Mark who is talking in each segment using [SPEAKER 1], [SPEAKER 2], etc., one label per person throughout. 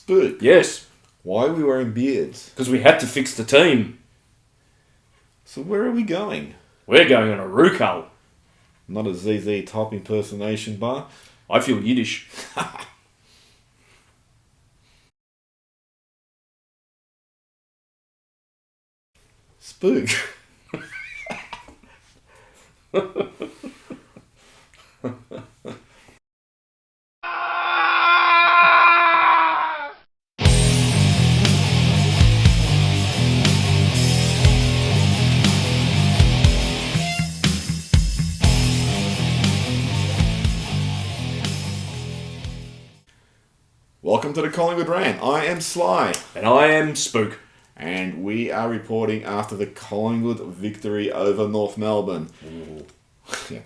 [SPEAKER 1] Spook.
[SPEAKER 2] Yes,
[SPEAKER 1] Why are we wearing beards?
[SPEAKER 2] because we had to fix the team.
[SPEAKER 1] So where are we going?
[SPEAKER 2] We're going on a Rukal.
[SPEAKER 1] Not a ZZ Top impersonation bar.
[SPEAKER 2] I feel Yiddish.
[SPEAKER 1] Spook. Welcome to the Collingwood Rant. I am Sly.
[SPEAKER 2] And I am Spook.
[SPEAKER 1] And we are reporting after the Collingwood victory over North Melbourne. Yeah.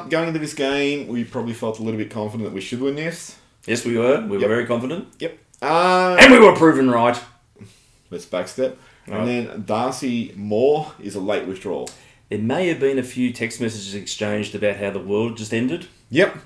[SPEAKER 1] Going into this game, we probably felt a little bit confident that we should win this.
[SPEAKER 2] Yes, we were. We were very confident.
[SPEAKER 1] Yep.
[SPEAKER 2] And we were proven right.
[SPEAKER 1] Let's backstep.
[SPEAKER 2] Right.
[SPEAKER 1] And then Darcy Moore is a late withdrawal.
[SPEAKER 2] There may have been a few text messages exchanged about how the world just ended.
[SPEAKER 1] Yep.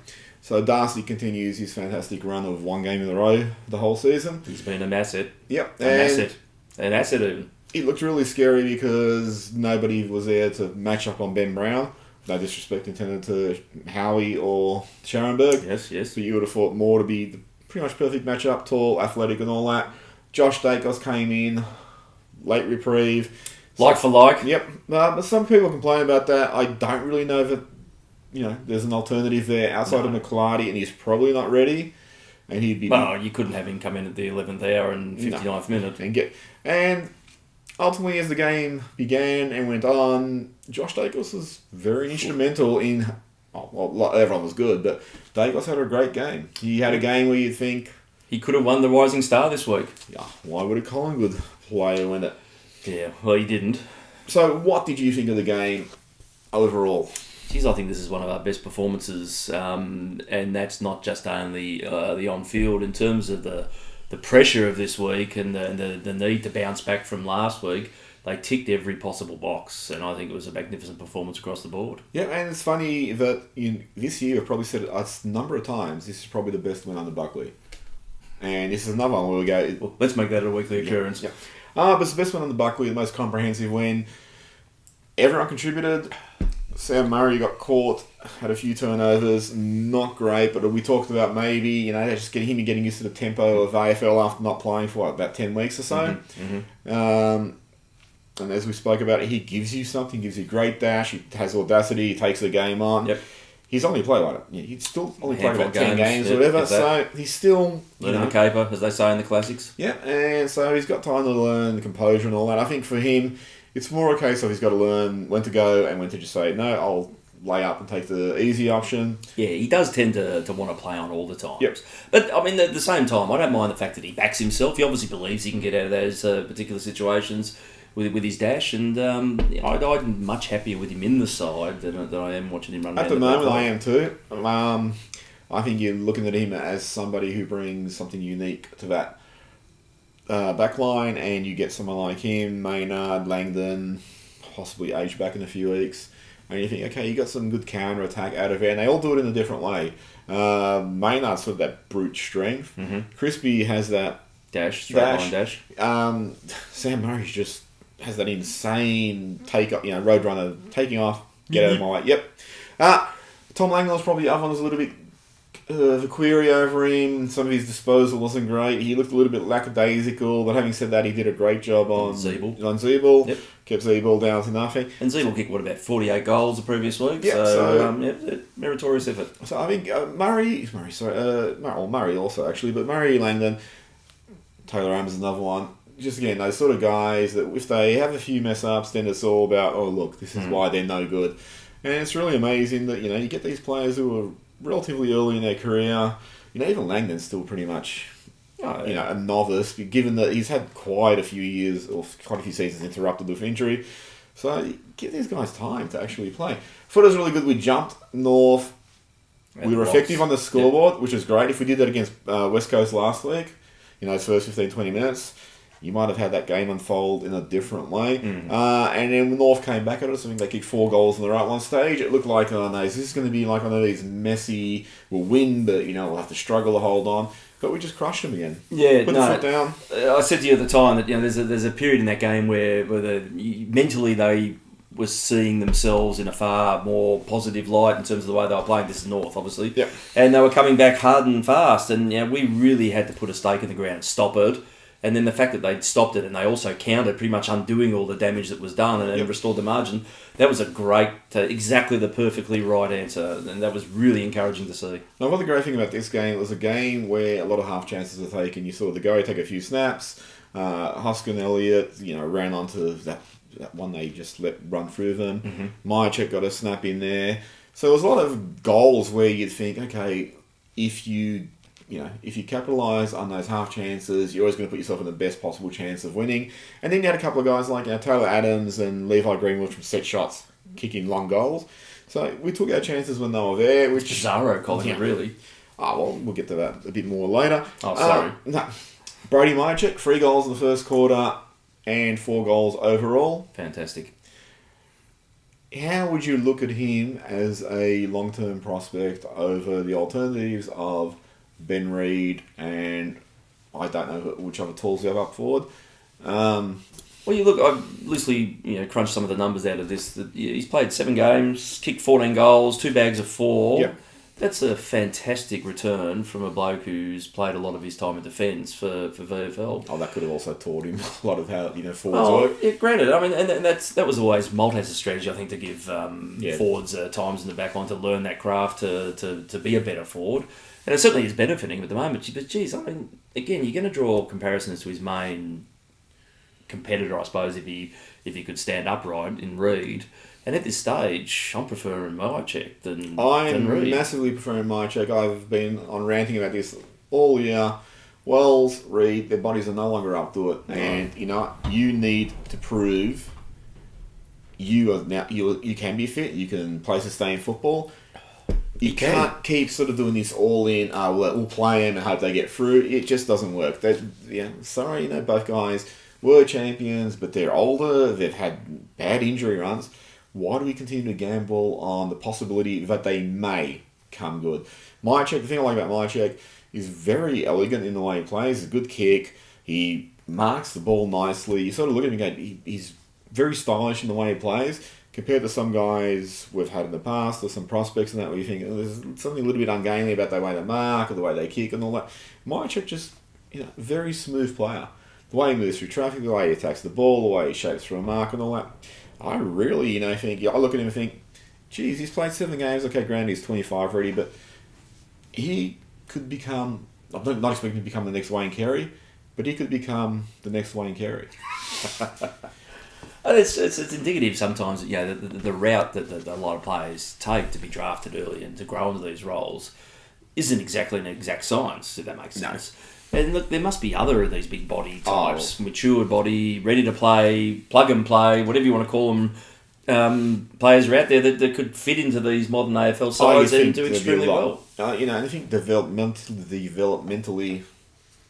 [SPEAKER 1] So Darcy continues his fantastic run of one game in a row the whole season.
[SPEAKER 2] He's been an asset.
[SPEAKER 1] Yep.
[SPEAKER 2] An asset even.
[SPEAKER 1] It looked really scary because nobody was there to match up on Ben Brown. No disrespect intended to Howie or Scharenberg.
[SPEAKER 2] Yes.
[SPEAKER 1] But you would have thought Moore to be the pretty much perfect matchup, tall, athletic and all that. Josh Dacos came in, late reprieve.
[SPEAKER 2] Like for like.
[SPEAKER 1] Yep. But some people complain about that. I don't really know that, there's an alternative there outside of McClarty, and he's probably not ready. And he'd be...
[SPEAKER 2] Well, you couldn't have him come in at the 11th hour and 59th minute.
[SPEAKER 1] And ultimately, as the game began and went on, Josh Dacos was very instrumental in... Well, everyone was good, but Dacos had a great game. He had a game where you'd think...
[SPEAKER 2] He could have won the Rising Star this week.
[SPEAKER 1] Yeah, why would a Collingwood player win it?
[SPEAKER 2] Yeah, well, he didn't.
[SPEAKER 1] So, what did you think of the game overall?
[SPEAKER 2] Geez, I think this is one of our best performances, and that's not just only the on-field. In terms of the pressure of this week and the need to bounce back from last week, they ticked every possible box, and I think it was a magnificent performance across the board.
[SPEAKER 1] Yeah, and it's funny that this year, I've probably said it a number of times, this is probably the best win under Buckley. And this is another one where we go...
[SPEAKER 2] Well, let's make that a weekly occurrence.
[SPEAKER 1] Yeah. But it's the best win under Buckley, the most comprehensive win. Everyone contributed. Sam Murray got caught, had a few turnovers, not great, but we talked about maybe, just getting used to the tempo of AFL after not playing for about 10 weeks or so. And as we spoke about it, he gives you something, gives you great dash, he has audacity, he takes the game on.
[SPEAKER 2] Yep.
[SPEAKER 1] He's only played he's still only played about 10 games or
[SPEAKER 2] yep,
[SPEAKER 1] whatever, so he's still...
[SPEAKER 2] Learning the caper, as they say in the classics.
[SPEAKER 1] Yeah, and so he's got time to learn composure and all that. I think for him... It's more a case of he's got to learn when to go and when to just say, no, I'll lay up and take the easy option.
[SPEAKER 2] Yeah, he does tend to want to play on all the time.
[SPEAKER 1] Yep.
[SPEAKER 2] But, I mean, at the same time, I don't mind the fact that he backs himself. He obviously believes he can get out of those particular situations with his dash, and I'm much happier with him in the side than I am watching him run
[SPEAKER 1] At
[SPEAKER 2] around
[SPEAKER 1] the moment, I am too. I think you're looking at him as somebody who brings something unique to that backline, and you get someone like him, Maynard, Langdon, possibly aged back in a few weeks, and you think, okay, you got some good counter attack out of there, and they all do it in a different way. Maynard's sort of that brute strength. Crispy has that
[SPEAKER 2] straight line dash.
[SPEAKER 1] Sam Murray just has that insane take up, roadrunner taking off, get out of my way. Yep. Tom Langdon's probably the other one was a little bit the query over him. Some of his disposal wasn't great. He looked a little bit lackadaisical, but having said that, he did a great job on Zeeble.
[SPEAKER 2] Yep.
[SPEAKER 1] Kept Zeeble down to nothing.
[SPEAKER 2] And Zeeble kicked, about 48 goals the previous week?
[SPEAKER 1] Yeah,
[SPEAKER 2] meritorious effort.
[SPEAKER 1] So I think Murray also actually, but Murray, Langdon, Taylor Amber's another one. Just again, those sort of guys that if they have a few mess ups, then it's all about, oh look, this is why they're no good. And it's really amazing that, you get these players who are relatively early in their career. Even Langdon's still pretty much, a novice, given that he's had quite a few years or quite a few seasons interrupted with injury. So give these guys time to actually play. Footer's really good. We jumped north. We were effective on the scoreboard, which is great. If we did that against West Coast last week, those first 15, 20 minutes, you might have had that game unfold in a different way. And then when North came back at us, I think they kicked 4 goals in the right one stage. It looked like, this is going to be like one of these messy, we'll win, but, we'll have to struggle to hold on. but we just crushed them again.
[SPEAKER 2] Yeah,
[SPEAKER 1] Put the foot down.
[SPEAKER 2] I said to you at the time that there's a period in that game where mentally they were seeing themselves in a far more positive light in terms of the way they were playing. This is North, obviously.
[SPEAKER 1] Yep.
[SPEAKER 2] And they were coming back hard and fast, and we really had to put a stake in the ground and stop it. And then the fact that they'd stopped it and they also countered, pretty much undoing all the damage that was done and restored the margin, that was a great, exactly the perfectly right answer. And that was really encouraging to see.
[SPEAKER 1] Now, what the great thing about this game, it was a game where a lot of half chances were taken. You saw the guy take a few snaps. Huskin Elliott, ran onto that one they just let run through them.
[SPEAKER 2] Mm-hmm.
[SPEAKER 1] Myercheck got a snap in there. So there was a lot of goals where you'd think, okay, if you capitalise on those half chances, you're always going to put yourself in the best possible chance of winning. And then you had a couple of guys like Taylor Adams and Levi Greenwood from set shots, kicking long goals. So we took our chances when they were there. Which
[SPEAKER 2] bizarro, Collingwood, really.
[SPEAKER 1] Oh, well, we'll get to that a bit more later.
[SPEAKER 2] Oh, sorry.
[SPEAKER 1] No. Brody Myercheck, 3 goals in the first quarter and 4 goals overall.
[SPEAKER 2] Fantastic.
[SPEAKER 1] How would you look at him as a long-term prospect over the alternatives of Ben Reid and I don't know which other tools they have up forward?
[SPEAKER 2] Well, I've loosely crunched some of the numbers out of this. He's played 7 games, kicked 14 goals, 2 bags of 4.
[SPEAKER 1] Yep.
[SPEAKER 2] That's a fantastic return from a bloke who's played a lot of his time in defence for VFL.
[SPEAKER 1] Oh, that could have also taught him a lot of how forwards work.
[SPEAKER 2] Yeah, granted. I mean, and that was always Maltha's strategy, I think, to give forwards times in the back line to learn that craft to be a better forward. And it certainly is benefiting him at the moment. But geez, I mean, again, you're going to draw comparisons to his main competitor, I suppose, if he could stand upright in Reid. And at this stage, I'm preferring Myercheck than Reid.
[SPEAKER 1] I'm massively preferring Myercheck. I've been on ranting about this all year. Wells, Reid, their bodies are no longer up to it. No. And, you need to prove you can be fit, you can play sustained football. You can't keep sort of doing this all in, we'll play them and hope they get through. It just doesn't work. Sorry, both guys were champions, but they're older, they've had bad injury runs. Why do we continue to gamble on the possibility that they may come good? Myercheck, the thing I like about Myercheck, he's very elegant in the way he plays. He's a good kick. He marks the ball nicely. You sort of look at him and go, he's very stylish in the way he plays, compared to some guys we've had in the past or some prospects and that where you think there's something a little bit ungainly about the way they mark or the way they kick and all that. Myercheck just, very smooth player. The way he moves through traffic, the way he attacks the ball, the way he shapes through a mark and all that. I really, think, I look at him and think, geez, he's played 7 games. Okay, granted, he's 25 already, but he could become, I'm not expecting him to become the next Wayne Carey, but he could become the next Wayne Carey.
[SPEAKER 2] It's indicative sometimes that the route that a lot of players take to be drafted early and to grow into these roles isn't exactly an exact science, if that makes sense. And look, there must be other of these big body types, matured body, ready to play, plug and play, whatever you want to call them. Players are out there that could fit into these modern AFL sides and do extremely well.
[SPEAKER 1] And I think developmentally,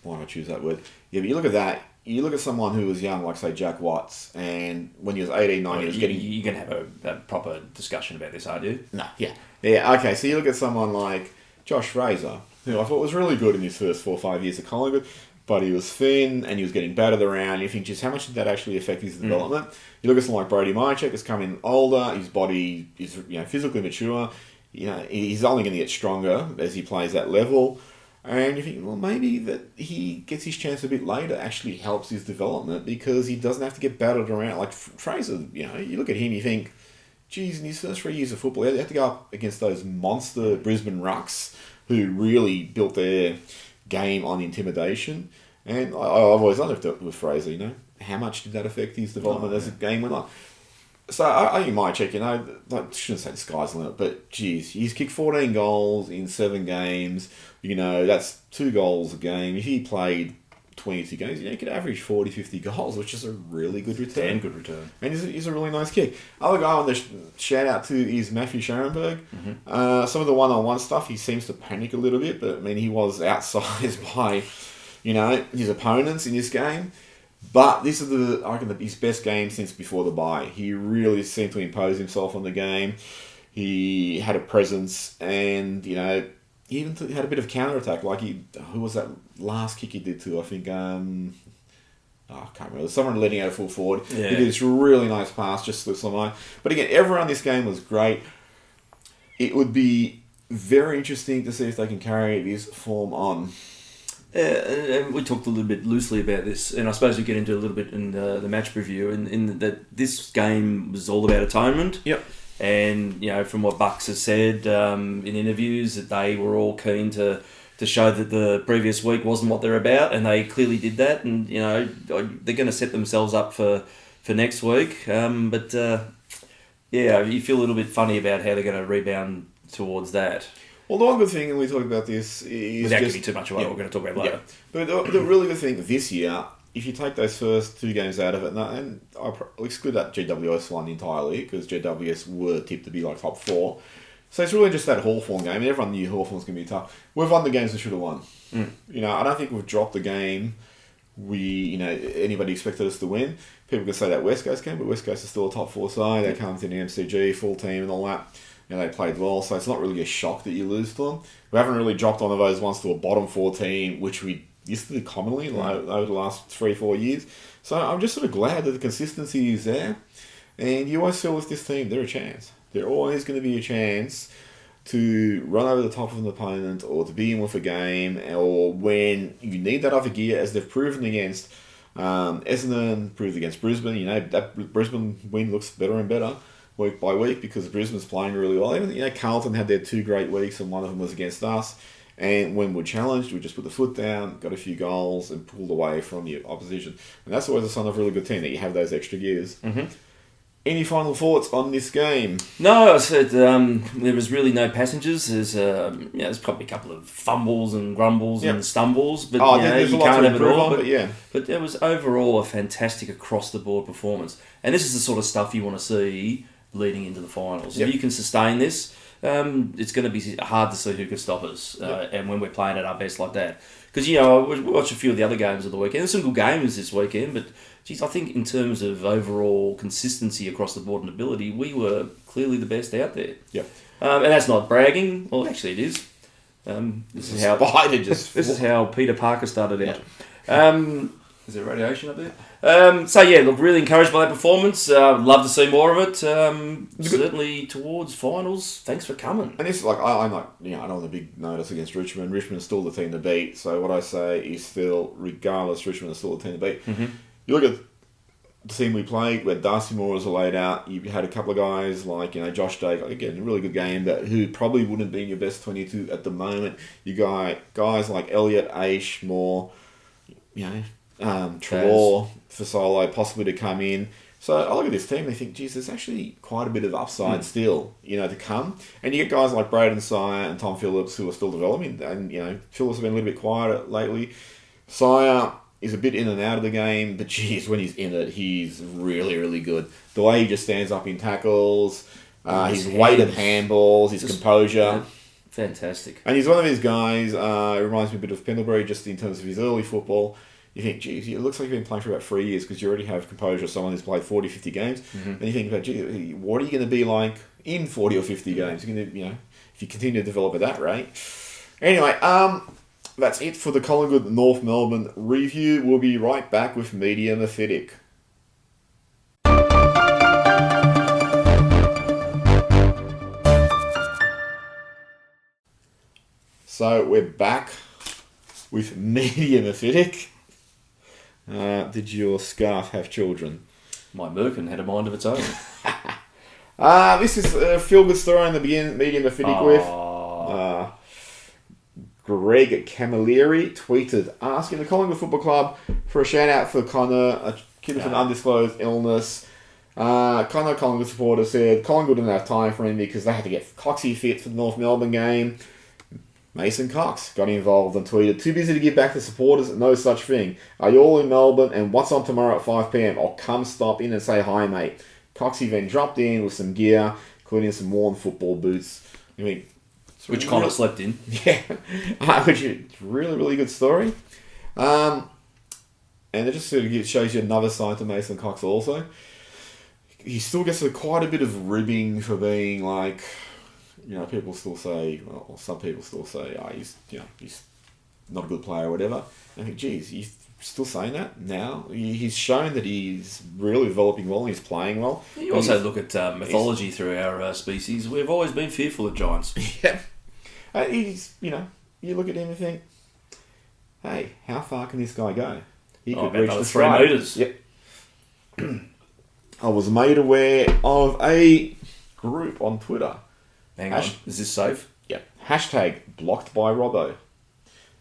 [SPEAKER 1] why don't I choose that word? Yeah, but you look at that. You look at someone who was young, like, say, Jack Watts, and when he was 18, 19, he was getting...
[SPEAKER 2] You're going to have a proper discussion about this, aren't you?
[SPEAKER 1] No, yeah. Yeah, okay, so you look at someone like Josh Fraser, who I thought was really good in his first 4 or 5 years at Collingwood, but he was thin, and he was getting battered around. You think, just how much did that actually affect his development? You look at someone like Brody Myercheck, has come in older, his body is physically mature, he's only going to get stronger as he plays that level. And you think, well, maybe that he gets his chance a bit later actually helps his development because he doesn't have to get battered around. Like Fraser, you look at him, you think, geez, in his first 3 years of football, he had to go up against those monster Brisbane rucks who really built their game on intimidation. And I've always wondered with Fraser, how much did that affect his development as the game went on? So I think Myercheck, I shouldn't say the sky's the limit, but geez, he's kicked 14 goals in 7 games. That's 2 goals a game. If he played 22 games, he could average 40, 50 goals, which is a really good return.
[SPEAKER 2] Damn good return.
[SPEAKER 1] And he's a really nice kick. Other guy I want to shout out to is Matthew Scharenberg.
[SPEAKER 2] Mm-hmm.
[SPEAKER 1] Some of the one-on-one stuff, he seems to panic a little bit, but I mean, he was outsized by, his opponents in this game. But this is I reckon his best game since before the bye. He really seemed to impose himself on the game. He had a presence, and he even had a bit of counter attack. Like who was that last kick he did to? I think I can't remember. Someone letting out a full forward.
[SPEAKER 2] Yeah.
[SPEAKER 1] He did this really nice pass, just slips on line. But again, everyone in this game was great. It would be very interesting to see if they can carry this form on.
[SPEAKER 2] And we talked a little bit loosely about this, and I suppose we get into a little bit in the match review, in that this game was all about atonement.
[SPEAKER 1] Yep.
[SPEAKER 2] And, from what Bucks has said in interviews, that they were all keen to show that the previous week wasn't what they're about, and they clearly did that. And, they're going to set themselves up for next week. But you feel a little bit funny about how they're going to rebound towards that.
[SPEAKER 1] Well, the one good thing, and we talked about this, is
[SPEAKER 2] without giving too much away, what we're going to talk about later.
[SPEAKER 1] But the really good thing this year, if you take those first 2 games out of it, and I'll exclude that GWS one entirely, because GWS were tipped to be like top 4. So it's really just that Hawthorn game, and everyone knew Hawthorn's going to be tough. We've won the games we should have won. I don't think we've dropped the game anybody expected us to win. People can say that West Coast game, but West Coast is still a top 4 side. They come within the MCG, full team and all that. They played well, so it's not really a shock that you lose to them. We haven't really dropped one of those ones to a bottom 4 team, which we used to do commonly over the last 3-4 years. So I'm just sort of glad that the consistency is there. And you always feel with this team, they're a chance. They're always going to be a chance to run over the top of an opponent or to be in with a game, or when you need that other gear, as they've proven against Essendon, proved against Brisbane. That Brisbane win looks better and better week by week because Brisbane's playing really well. Even Carlton had their 2 great weeks, and one of them was against us. And when we're challenged, we just put the foot down, got a few goals, and pulled away from the opposition. And that's always a sign of a really good team, that you have those extra gears.
[SPEAKER 2] Mm-hmm.
[SPEAKER 1] Any final thoughts on this game?
[SPEAKER 2] No, I said there was really no passengers. There's probably a couple of fumbles and grumbles and stumbles, but you can't have it all. But it was overall a fantastic across-the-board performance. And this is the sort of stuff you want to see leading into the finals. If you can sustain this, it's going to be hard to see who can stop us. And when we're playing at our best like that. Because, I watched a few of the other games of the weekend. There's some good games this weekend, but I think in terms of overall consistency across the board and ability, we were clearly the best out there.
[SPEAKER 1] Yep.
[SPEAKER 2] And that's not bragging. Well, actually it is. This is how Peter Parker started out. Is there radiation up there? Look, really encouraged by that performance. Love to see more of it. Certainly towards finals. Thanks for coming.
[SPEAKER 1] And it's I don't want a big notice against Richmond. Richmond's still the team to beat. So what I say is still, regardless, Richmond is still the team to beat.
[SPEAKER 2] Mm-hmm.
[SPEAKER 1] You look at the team we played, where Darcy Moore was laid out. You had a couple of guys like Josh Dake, again, a really good game, but who probably wouldn't be in your best 22 at the moment. You got guys like Elliott, Aish, Moore, Trelaw, Fasolo, possibly to come in. So I look at this team and I think, geez, there's actually quite a bit of upside still, to come. And you get guys like Braden Sire and Tom Phillips who are still developing. And, Phillips has been a little bit quieter lately. Sire is a bit in and out of the game, but geez, when he's in it, he's really, really good. The way he just stands up in tackles, his weighted handballs, his composure.
[SPEAKER 2] Fantastic.
[SPEAKER 1] And he's one of these guys, it reminds me a bit of Pendlebury, just in terms of his early football. You think, geez, it looks like you've been playing for about 3 years because you already have composure, someone who's played 40, 50 games. Mm-hmm. And you think about, gee, what are you going to be like in 40 or 50 games? You're going to, if you continue to develop at that rate. Anyway, that's it for the Collingwood North Melbourne review. We'll be right back with Medium Acidic. So we're back with Medium Acidic. Did your scarf have children?
[SPEAKER 2] My merkin had a mind of its own.
[SPEAKER 1] This is a feel-good story in the beginning, Medium Acidic with. Greg Camilleri tweeted asking the Collingwood Football Club for a shout-out for Connor, a kid with an undisclosed illness. Connor, Collingwood supporter, said Collingwood didn't have time for him because they had to get Coxie fit for the North Melbourne game. Mason Cox got involved and tweeted, "Too busy to give back to supporters? No such thing. Are you all in Melbourne? And what's on tomorrow at 5 p.m? I'll come stop in and say hi, mate." Coxie then dropped in with some gear, including some worn football boots.
[SPEAKER 2] Which Connor slept in.
[SPEAKER 1] Yeah. Which is a really, really good story. And it just sort of shows you another side to Mason Cox also. He still gets quite a bit of ribbing for being people still say, well, some people still say, he's not a good player or whatever. And I think, geez, he's still saying that now? He's shown that he's really developing well and he's playing well.
[SPEAKER 2] You also look at mythology through our species. We've always been fearful of giants.
[SPEAKER 1] Yeah. You look at him and think, hey, how far can this guy go? He could reach the
[SPEAKER 2] 3 metres.
[SPEAKER 1] Yep. I was made aware of a group on Twitter.
[SPEAKER 2] Hang on, is this safe?
[SPEAKER 1] Yep. Hashtag blocked by Robbo.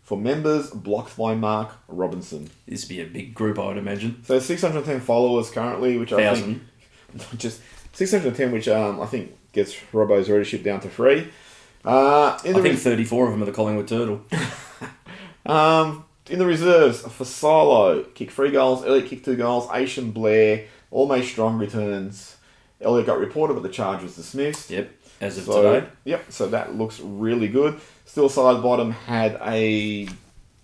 [SPEAKER 1] For members, blocked by Mark Robinson.
[SPEAKER 2] This would be a big group, I would imagine.
[SPEAKER 1] So 610 followers currently, which
[SPEAKER 2] 1,000.
[SPEAKER 1] I think... Just 610, which I think gets Robbo's readership down to 3. I
[SPEAKER 2] think 34 of them are the Collingwood Turtle.
[SPEAKER 1] In the reserves, for Silo, kick 3 goals, Elliot kicked 2 goals, Aishan Blair, all made strong returns. Elliot got reported, but the charge was dismissed.
[SPEAKER 2] Yep, as of today.
[SPEAKER 1] Yep, so that looks really good. Still side bottom had a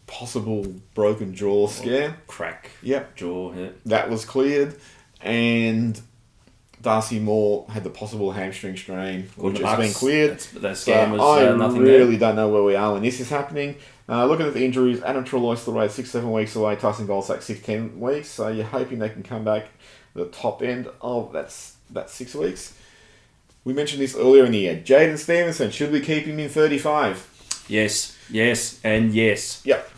[SPEAKER 1] possible broken jaw scare.
[SPEAKER 2] Crack.
[SPEAKER 1] Yep.
[SPEAKER 2] Jaw, yeah.
[SPEAKER 1] That was cleared. And Darcy Moore had the possible hamstring strain, which has been cleared.
[SPEAKER 2] That scan was nothing
[SPEAKER 1] I really
[SPEAKER 2] there.
[SPEAKER 1] don't know where we are when this is happening. Looking at the injuries, Adam Treloy still away 6-7 weeks away, Tyson Goldsack 6-10 weeks, so you're hoping they can come back the top end of that 6 weeks. We mentioned this earlier in the year. Jaidyn Stephenson, should we keep him in 35?
[SPEAKER 2] Yes, and yes.
[SPEAKER 1] Yep.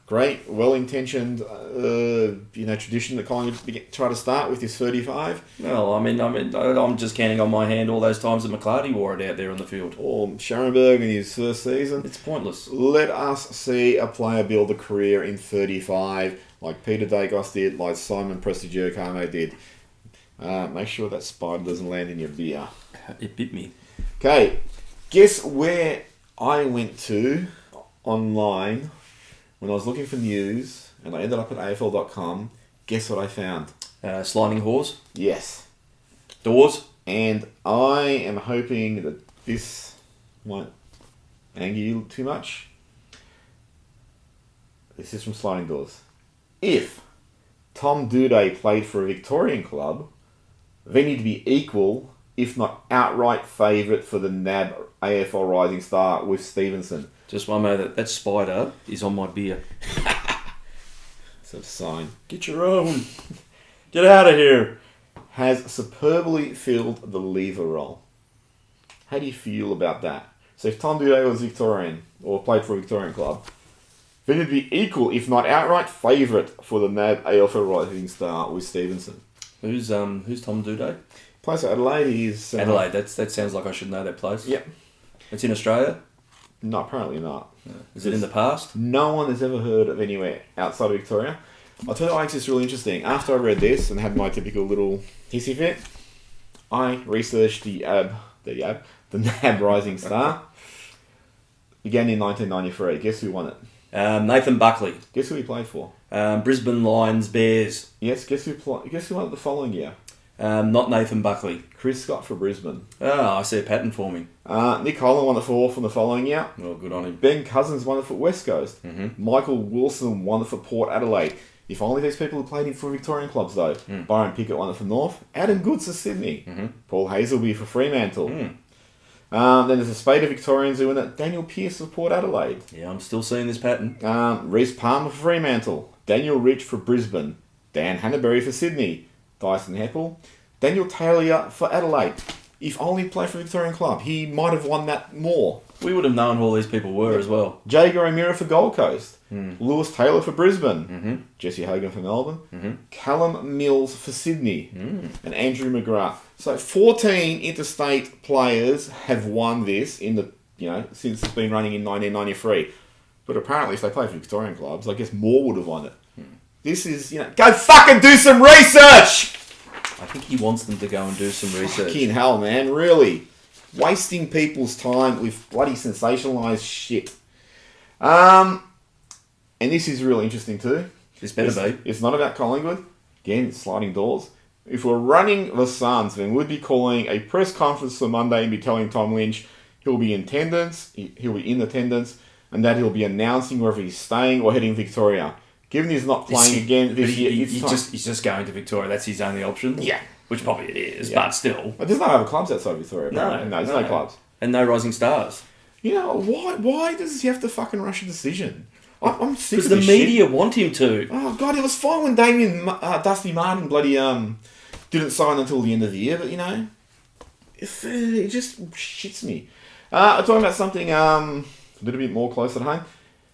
[SPEAKER 1] Great, well-intentioned, tradition that Collingwood try to start with is 35.
[SPEAKER 2] Well, I'm just counting on my hand all those times that McClarty wore it out there on the field.
[SPEAKER 1] Or Scharenberg in his first season.
[SPEAKER 2] It's pointless.
[SPEAKER 1] Let us see a player build a career in 35, like Peter Dacos did, like Simon Prestigiocamo did. Make sure that spider doesn't land in your beer.
[SPEAKER 2] It bit me.
[SPEAKER 1] Okay, guess where I went to online when I was looking for news, and I ended up at AFL.com. Guess what I found?
[SPEAKER 2] Sliding Horse.
[SPEAKER 1] Yes.
[SPEAKER 2] Doors.
[SPEAKER 1] And I am hoping that this won't anger you too much. This is from Sliding Doors. If Tom Doedee played for a Victorian club, they need to be equal, if not outright favourite for the NAB AFL Rising Star with Stephenson.
[SPEAKER 2] Just one moment, that spider is on my beer.
[SPEAKER 1] It's a sign.
[SPEAKER 2] Get your own. Get out of here.
[SPEAKER 1] Has superbly filled the lever role. How do you feel about that? So if Tom Doedee was Victorian, or played for a Victorian club, then it'd be equal, if not outright favourite for the NAB AFL Rising Star with Stephenson.
[SPEAKER 2] Who's Tom Doedee?
[SPEAKER 1] Plays for Adelaide. He's
[SPEAKER 2] Adelaide. That sounds like I should know that place.
[SPEAKER 1] Yep.
[SPEAKER 2] It's in Australia.
[SPEAKER 1] No, apparently not.
[SPEAKER 2] No. Is it in the past?
[SPEAKER 1] No one has ever heard of anywhere outside of Victoria. I'll tell you why it's really interesting. After I read this and had my typical little hissy fit, I researched the NAB Rising Star. Began in 1993. Guess who won it?
[SPEAKER 2] Nathan Buckley.
[SPEAKER 1] Guess who he played for?
[SPEAKER 2] Brisbane Lions Bears.
[SPEAKER 1] Yes. Guess who won it the following year?
[SPEAKER 2] Not Nathan Buckley.
[SPEAKER 1] Chris Scott for Brisbane.
[SPEAKER 2] Oh, I see a pattern forming.
[SPEAKER 1] Nick Holland won it for Hawthorn the following year.
[SPEAKER 2] Oh, good on him.
[SPEAKER 1] Ben Cousins won it for West Coast.
[SPEAKER 2] Mm-hmm.
[SPEAKER 1] Michael Wilson won it for Port Adelaide. If only these people had played in for Victorian clubs, though. Byron Pickett won it for North. Adam Goods for Sydney.
[SPEAKER 2] Mm-hmm.
[SPEAKER 1] Paul Hazelby for Fremantle. Then there's a spate of Victorians who win it. Daniel Pearce for Port Adelaide.
[SPEAKER 2] Yeah, I'm still seeing this pattern.
[SPEAKER 1] Reece Palmer for Fremantle. Daniel Rich for Brisbane. Dan Hannaberry for Sydney. Dyson Heppel. Daniel Taylor for Adelaide. If only he played for a Victorian club, he might have won that more.
[SPEAKER 2] We would have known who all these people were as well.
[SPEAKER 1] Jager O'Meara for Gold Coast. Lewis Taylor for Brisbane. Jesse Hogan for Melbourne. Callum Mills for Sydney. And Andrew McGrath. So 14 interstate players have won this in the since it's been running in 1993. But apparently if they play for Victorian clubs, I guess more would have won it. This is, go fucking do some research!
[SPEAKER 2] I think he wants them to go and do some research.
[SPEAKER 1] Fucking hell, man, really. Wasting people's time with bloody sensationalised shit. And this is really interesting too.
[SPEAKER 2] This better be.
[SPEAKER 1] It's not about Collingwood. Again, it's sliding doors. If we're running the Suns, then we'd be calling a press conference for Monday and be telling Tom Lynch he'll be in attendance, and that he'll be announcing whether he's staying or heading Victoria. Given he's not playing again this year,
[SPEAKER 2] he's just going to Victoria. That's his only option.
[SPEAKER 1] Yeah.
[SPEAKER 2] Which probably it is, but still.
[SPEAKER 1] But there's no other clubs outside Victoria.
[SPEAKER 2] No,
[SPEAKER 1] there's no clubs.
[SPEAKER 2] and no rising stars.
[SPEAKER 1] You know, why does he have to fucking rush a decision? I'm sick
[SPEAKER 2] Because
[SPEAKER 1] of
[SPEAKER 2] the
[SPEAKER 1] this
[SPEAKER 2] media
[SPEAKER 1] shit.
[SPEAKER 2] want him to.
[SPEAKER 1] Oh, God, it was fine when Dusty Martin bloody didn't sign until the end of the year, but, you know, it just shits me. I'm talking about something a little bit more close at home,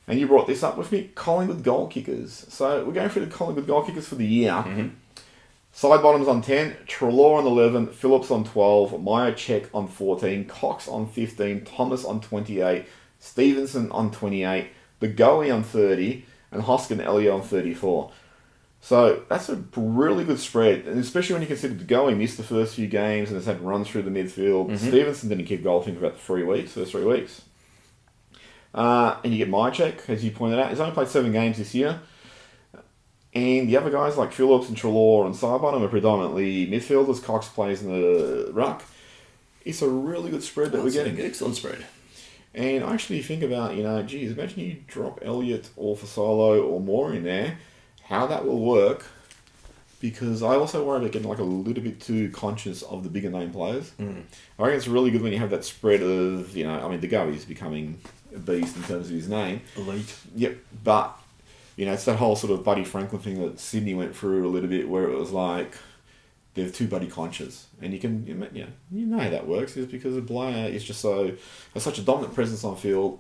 [SPEAKER 1] and you brought this up with me, Collingwood goal kickers. So we're going through the Collingwood goal kickers for the year.
[SPEAKER 2] Mm-hmm.
[SPEAKER 1] Side bottoms on 10, Treloar on 11, Phillips on 12, Meyer Check on 14, Cox on 15, Thomas on 28, Stevenson on 28, the Goey on 30, and Hoskin Elliott on 34. So that's a really good spread, and especially when you consider the Goey missed the first few games and has had runs through the midfield. Mm-hmm. Stevenson didn't kick goal, I think, for about 3 weeks, first 3 weeks. And you get Mychek, as you pointed out. He's only played 7 games this year. And the other guys like Phillips and Treloar and Sidebottom are predominantly midfielders. Cox plays in the ruck. It's a really good spread that we're getting.
[SPEAKER 2] Excellent spread.
[SPEAKER 1] And I actually think about, you know, geez, imagine you drop Elliott or Fasolo or more in there, how that will work. Because I also worry about getting like a little bit too conscious of the bigger name players. I reckon it's really good when you have that spread of, you know, I mean, DeGoey is becoming a beast in terms of his name.
[SPEAKER 2] Elite.
[SPEAKER 1] Yep, but, you know, it's that whole sort of Buddy Franklin thing that Sydney went through a little bit where it was like, they're too buddy conscious. And you know how that works is because the player is just has such a dominant presence on field,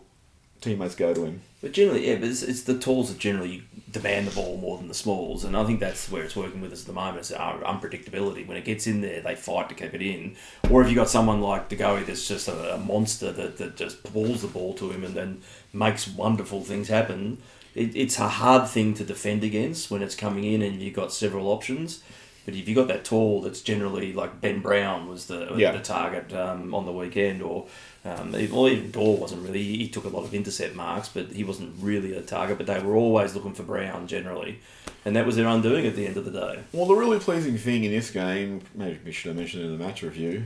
[SPEAKER 1] teammates go to him.
[SPEAKER 2] But generally, yeah, but it's the talls that generally demand the ball more than the smalls, and I think that's where it's working with us at the moment. It's our unpredictability. When it gets in there, they fight to keep it in. Or if you got someone like DeGoey that's just a monster that just pulls the ball to him and then makes wonderful things happen, it's a hard thing to defend against when it's coming in and you've got several options. But if you got that tall, that's generally like Ben Brown was the target on the weekend, or even Dorr wasn't really. He took a lot of intercept marks, but he wasn't really a target. But they were always looking for Brown generally, and that was their undoing at the end of the day.
[SPEAKER 1] Well, the really pleasing thing in this game, maybe we should have mentioned in the match review,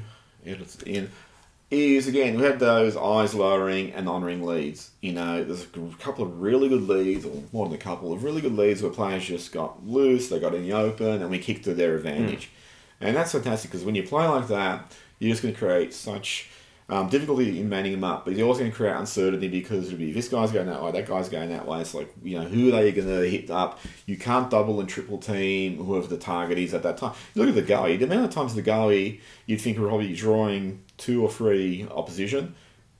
[SPEAKER 1] is again we had those eyes lowering and on-ring leads. You know, there's a couple of really good leads, or more than a couple of really good leads where players just got loose, they got in the open, and we kicked to their advantage. And that's fantastic because when you play like that, you're just going to create such difficulty in manning them up, but you're also going to create uncertainty because it'll be this guy's going that way, that guy's going that way. It's like, you know, who are they going to hit up? You can't double and triple team whoever the target is at that time. Look at the gully. The amount of times the gully you'd think are probably drawing 2 or 3 opposition,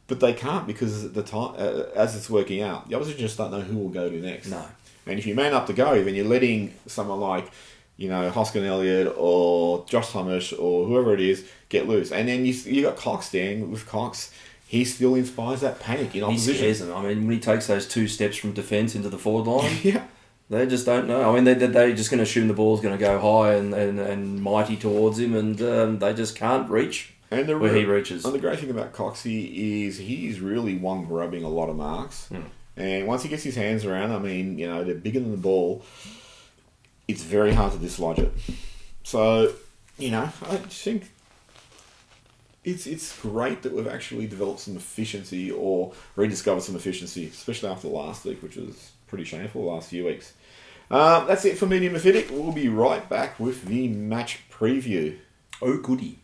[SPEAKER 1] but they can't because at the time, as it's working out, the opposition just don't know who will go to next.
[SPEAKER 2] No.
[SPEAKER 1] And if you man up the gully, then you're letting someone like, you know, Hoskin Elliott or Josh Thomas or whoever it is get loose. And then you got Cox there, and with Cox, he still inspires that panic in opposition.
[SPEAKER 2] He scares them. I mean, when he takes those 2 steps from defence into the forward line,
[SPEAKER 1] yeah.
[SPEAKER 2] They just don't know. I mean, they're just going to assume the ball's going to go high and mighty towards him, and they just can't reach where he reaches.
[SPEAKER 1] And the great thing about Coxie is he's really one grabbing a lot of marks. And once he gets his hands around, I mean, you know, they're bigger than the ball. It's very hard to dislodge it. So, you know, I think it's great that we've actually developed some efficiency or rediscovered some efficiency, especially after last week, which was pretty shameful the last few weeks. That's it for Medium Acidic. We'll be right back with the match preview.
[SPEAKER 2] Oh, goody.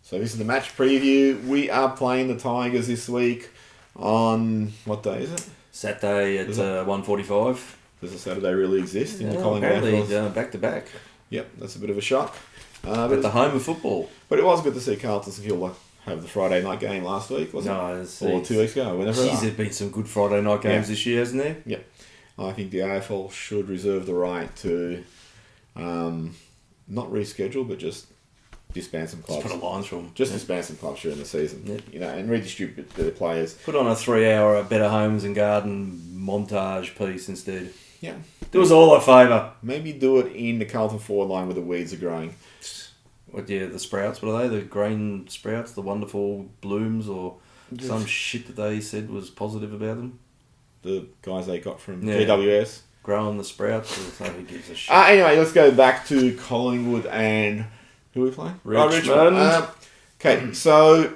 [SPEAKER 1] So this is the match preview. We are playing the Tigers this week on, what day is it?
[SPEAKER 2] Saturday at 1:45.
[SPEAKER 1] Does a Saturday really exist in the Collingwood?
[SPEAKER 2] Apparently, back to back.
[SPEAKER 1] Yep, that's a bit of a shock.
[SPEAKER 2] But the home of football.
[SPEAKER 1] But it was good to see Carlton St Kilda have the Friday night game last week, wasn't it? Or 2 weeks ago, whenever.
[SPEAKER 2] There's been some good Friday night games this year, hasn't there?
[SPEAKER 1] Yeah. I think the AFL should reserve the right to not reschedule, but just disband some clubs.
[SPEAKER 2] Just put a line through them.
[SPEAKER 1] Just disband some clubs during the season, you know, and redistribute the players.
[SPEAKER 2] Put on a 3-hour Better Homes and Garden montage piece instead.
[SPEAKER 1] Yeah.
[SPEAKER 2] Do us all a favour.
[SPEAKER 1] Maybe do it in the Carlton forward line where the weeds are growing.
[SPEAKER 2] The sprouts, what are they? The green sprouts, the wonderful blooms, or some shit that they said was positive about them?
[SPEAKER 1] The guys they got from GWS.
[SPEAKER 2] Growing the sprouts, or who gives a shit?
[SPEAKER 1] Anyway, let's go back to Collingwood and... Who are we playing?
[SPEAKER 2] Richmond.
[SPEAKER 1] Okay, so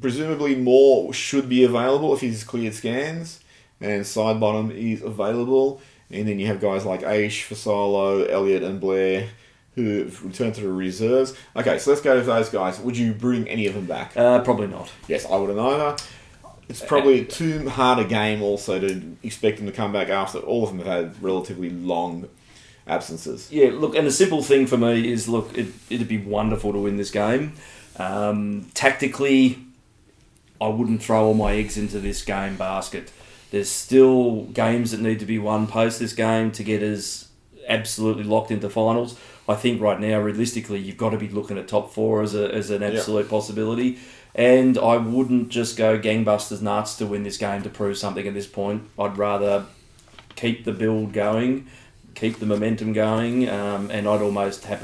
[SPEAKER 1] presumably more should be available if he's cleared scans, and Sidebottom is available. And then you have guys like Aish, Fasolo, Elliott and Blair who have returned to the reserves. Okay, so let's go to those guys. Would you bring any of them back?
[SPEAKER 2] Probably not.
[SPEAKER 1] Yes, I wouldn't either. It's probably too hard a game also to expect them to come back after all of them have had relatively long absences.
[SPEAKER 2] Yeah, look, and the simple thing for me is, look, it'd be wonderful to win this game. Tactically, I wouldn't throw all my eggs into this game basket. There's still games that need to be won post this game to get us absolutely locked into finals. I think right now, realistically, you've got to be looking at top 4 as an absolute possibility. And I wouldn't just go gangbusters nuts to win this game to prove something at this point. I'd rather keep the build going, keep the momentum going, and I'd almost I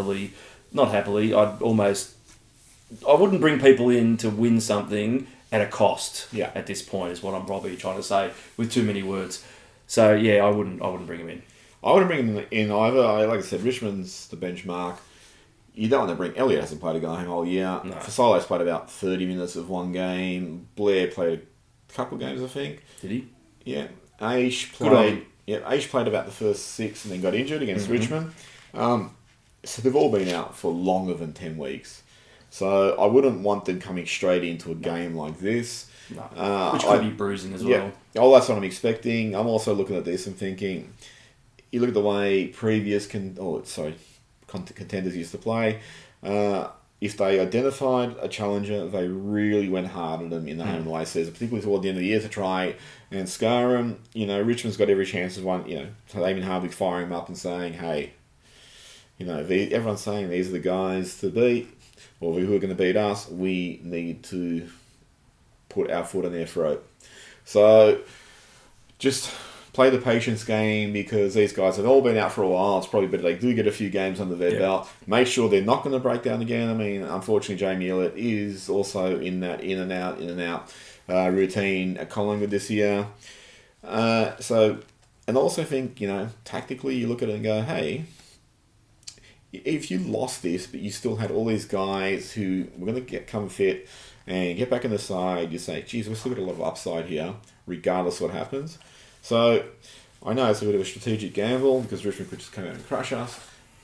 [SPEAKER 2] wouldn't bring people in to win something at a cost.
[SPEAKER 1] Yeah.
[SPEAKER 2] At this point is what I'm probably trying to say with too many words. So yeah, I wouldn't bring him in.
[SPEAKER 1] I wouldn't bring him in either. Like I said, Richmond's the benchmark. You don't want to bring... Elliott hasn't played a game all year.
[SPEAKER 2] No.
[SPEAKER 1] Fasolo's played about 30 minutes of one game. Blair played a couple of games, I think.
[SPEAKER 2] Did he?
[SPEAKER 1] Yeah. Aish played about the first 6 and then got injured against Richmond. So they've all been out for longer than 10 weeks. So I wouldn't want them coming straight into a game like this.
[SPEAKER 2] No. Which could be bruising as well.
[SPEAKER 1] Oh, that's what I'm expecting. I'm also looking at this and thinking... You look at the way previous contenders used to play. If they identified a challenger, they really went hard at them in the home and away season, particularly toward the end of the year to try and scar them. Richmond's got every chance of one. So they've been hardly firing them up and saying, "Hey, everyone's saying these are the guys to beat, or who are going to beat us. We need to put our foot on their throat." So just play the patience game because these guys have all been out for a while. It's probably better they do get a few games under their belt. Make sure they're not going to break down again. I mean, unfortunately, Jamie Elliott is also in that in and out routine at Collingwood this year. And I also think, tactically you look at it and go, hey, if you lost this, but you still had all these guys who were going to come fit and get back in the side, you say, geez, we've still got a lot of upside here, regardless of what happens. So, I know it's a bit of a strategic gamble because Richmond could just come out and crush us.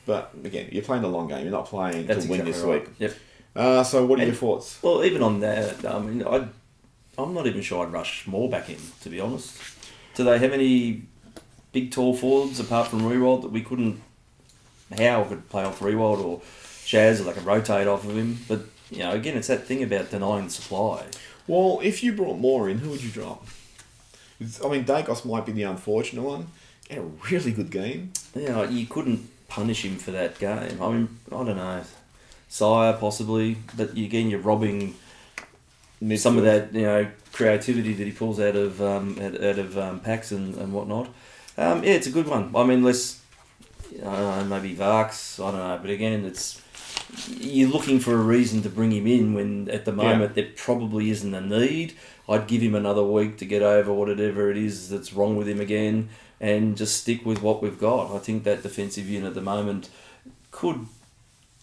[SPEAKER 1] But, again, you're playing the long game. You're not playing to win this week.
[SPEAKER 2] Yep.
[SPEAKER 1] So, what are your thoughts?
[SPEAKER 2] Well, even on that, I mean, I'm not even sure I'd rush Moore back in, to be honest. Do they have any big, tall forwards apart from Rewald that we couldn't... Howe could play off Rewald or Shaz, or they could rotate off of him. But, again, it's that thing about denying the supply.
[SPEAKER 1] Well, if you brought Moore in, who would you drop? Dacos might be the unfortunate one. He had a really good game.
[SPEAKER 2] Yeah, you couldn't punish him for that game. I mean, I don't know. Sire, possibly. But again, you're robbing some of that, creativity that he pulls out of packs and whatnot. It's a good one. I mean, maybe Varks, I don't know. But again, you're looking for a reason to bring him in when at the moment there probably isn't a need. I'd give him another week to get over whatever it is that's wrong with him again and just stick with what we've got. I think that defensive unit at the moment could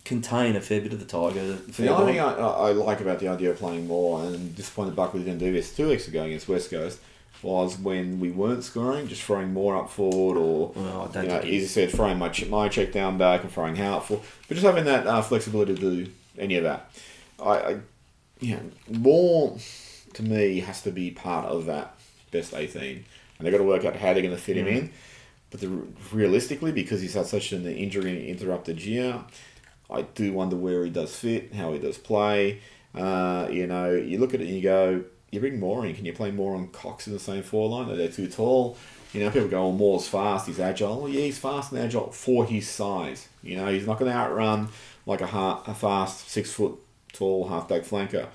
[SPEAKER 2] contain a fair bit of the Tiger.
[SPEAKER 1] The only thing I like about the idea of playing more, and disappointed Buckley didn't do this 2 weeks ago against West Coast, was when we weren't scoring, just throwing more up forward or, as you said, throwing my check down back and throwing Howe up forward. But just having that flexibility to do any of that. More... to me, has to be part of that best 18. And they've got to work out how they're going to fit him in. But realistically, because he's had such an injury-interrupted year, I do wonder where he does fit, how he does play. You look at it and you go, you bring Moore in. Can you play Moore and Cox in the same four-line? Are they too tall? People go, oh, Moore's fast, he's agile. Well, yeah, he's fast and agile for his size. He's not going to outrun like a fast 6-foot-tall halfback flanker.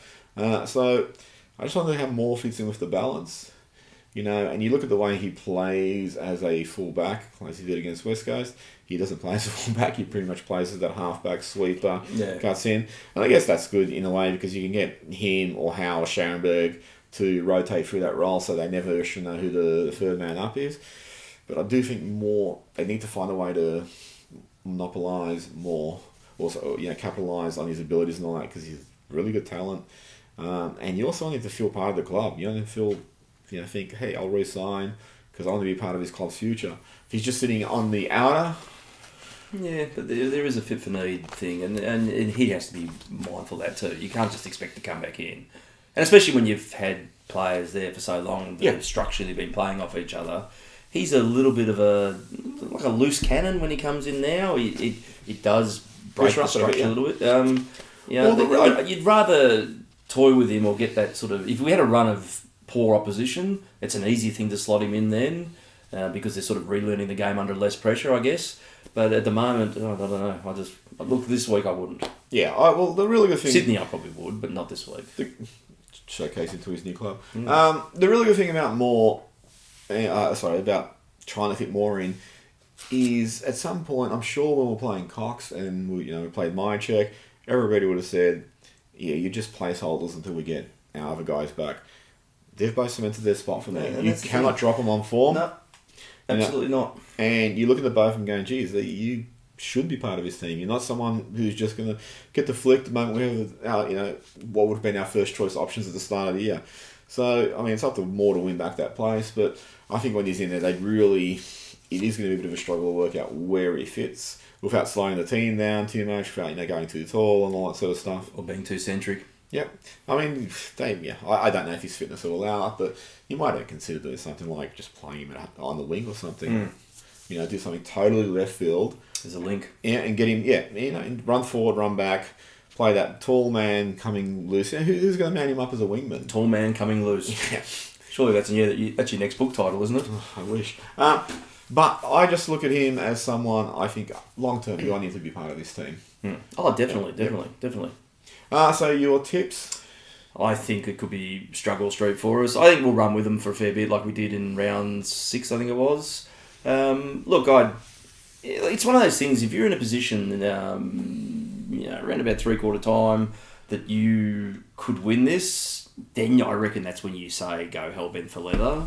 [SPEAKER 1] So... I just wonder how Moore fits in with the balance, and you look at the way he plays as a fullback, as he did against West Coast. He doesn't play as a fullback, he pretty much plays as that halfback sweeper, cuts in. And I guess that's good in a way because you can get him or Howe or Scharenberg to rotate through that role so they never should know who the third man up is. But I do think Moore, they need to find a way to monopolise Moore, also capitalise on his abilities and all that because he's really good talent. And you also need to feel part of the club. You don't feel, think, hey, I'll re-sign. because I want to be part of his club's future. If he's just sitting on the outer...
[SPEAKER 2] Yeah, but there is a fit for need thing, and he has to be mindful of that too. You can't just expect to come back in. And especially when you've had players there for so long that have structurally been playing off each other. He's a little bit of a loose cannon when he comes in now. It does break the structure a little bit. You'd rather toy with him or get that sort of... If we had a run of poor opposition, it's an easy thing to slot him in then because they're sort of relearning the game under less pressure, I guess. But at the moment, I don't know. Look, this week I wouldn't.
[SPEAKER 1] Yeah, the really good thing...
[SPEAKER 2] Sydney I probably would, but not this week.
[SPEAKER 1] Showcase into his new club. The really good thing about about trying to fit more in is at some point, I'm sure when we're playing Cox and we played Myercheck, everybody would have said, yeah, you're just placeholders until we get our other guys back. They've both cemented their spot for me. You cannot drop them on form.
[SPEAKER 2] No, absolutely not.
[SPEAKER 1] And you look at the both of them going, geez, you should be part of his team. You're not someone who's just going to get the flick the moment we have, what would have been our first choice options at the start of the year. So, I mean, it's up to Moore to win back that place, but I think when he's in there, it is going to be a bit of a struggle to work out where he fits without slowing the team down too much, without, going too tall and all that sort of stuff.
[SPEAKER 2] Or being too centric.
[SPEAKER 1] Yep. I mean, I don't know if his fitness will allow it, but you might have considered doing something like just playing him on the wing or something. Do something totally left field.
[SPEAKER 2] There's a link.
[SPEAKER 1] Yeah, and get him, run forward, run back, play that tall man coming loose. Who's going to man him up as a wingman?
[SPEAKER 2] Tall man coming loose.
[SPEAKER 1] Yeah.
[SPEAKER 2] Surely that's your next book title, isn't it?
[SPEAKER 1] I wish. But I just look at him as someone I think long term I need to be part of this team.
[SPEAKER 2] Oh, definitely.
[SPEAKER 1] So your tips?
[SPEAKER 2] I think it could be struggle street for us. I think we'll run with them for a fair bit, like we did in round 6, I think it was. It's one of those things. If you're in a position, around about 3/4 time, that you could win this, then I reckon that's when you say go hell bent for leather.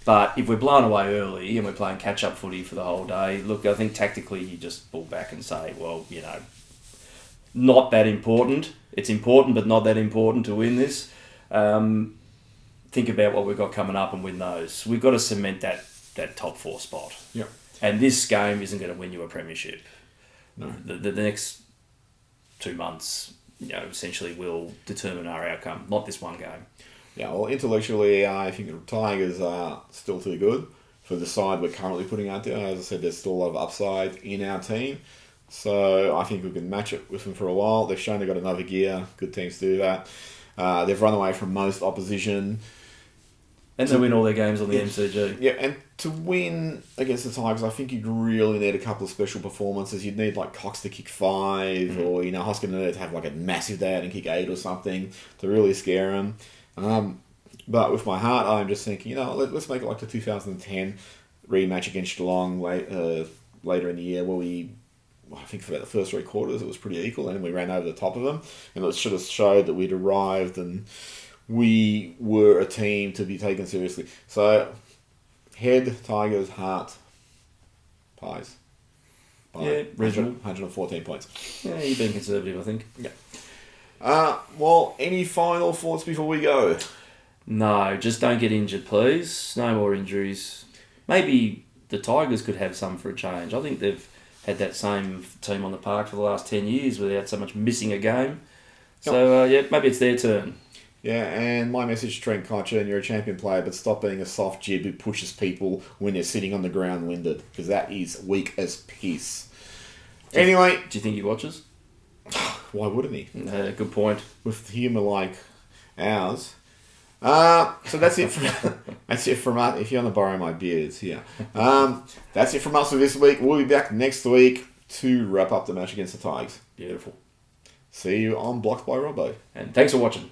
[SPEAKER 2] But if we're blown away early and we're playing catch-up footy for the whole day, look, I think tactically you just pull back and say, well, not that important. It's important, but not that important to win this. Think about what we've got coming up and win those. We've got to cement that top 4 spot.
[SPEAKER 1] Yep.
[SPEAKER 2] And this game isn't going to win you a premiership.
[SPEAKER 1] No.
[SPEAKER 2] The next 2 months, essentially will determine our outcome, not this one game.
[SPEAKER 1] Yeah, well, intellectually, I think the Tigers are still too good for the side we're currently putting out there. As I said, there's still a lot of upside in our team. So I think we can match it with them for a while. They've shown they've got another gear. Good teams do that. They've run away from most opposition.
[SPEAKER 2] And they win all their games on the MCG.
[SPEAKER 1] Yeah, and to win against the Tigers, I think you'd really need a couple of special performances. You'd need like Cox to kick 5, or Hoskinen to have like a massive day out and kick 8 or something to really scare them. But with my heart, I'm just thinking, let's make it like the 2010 rematch against Geelong later in the year, where I think for about the first 3 quarters it was pretty equal, and then we ran over the top of them, and it should have showed that we'd arrived and we were a team to be taken seriously. So, head, Tigers, heart, Pies.
[SPEAKER 2] Yeah, reasonable.
[SPEAKER 1] 114 points.
[SPEAKER 2] Yeah, you're being conservative, I think.
[SPEAKER 1] Yeah. Well, any final thoughts before we go?
[SPEAKER 2] No, just don't get injured, please. No more injuries. Maybe the Tigers could have some for a change. I think they've had that same team on the park for the last 10 years without so much missing a game. So, maybe it's their turn.
[SPEAKER 1] Yeah, and my message to Trent Cotchin, you're a champion player, but stop being a soft jib who pushes people when they're sitting on the ground winded, because that is weak as piss. Anyway.
[SPEAKER 2] Do you think he watches?
[SPEAKER 1] Why wouldn't he?
[SPEAKER 2] Good point.
[SPEAKER 1] With humour like ours. So that's it from us. If you want to borrow my beer, it's here. That's it from us for this week. We'll be back next week to wrap up the match against the Tigers.
[SPEAKER 2] Beautiful.
[SPEAKER 1] See you on Blocked by Robbo.
[SPEAKER 2] And thanks for watching.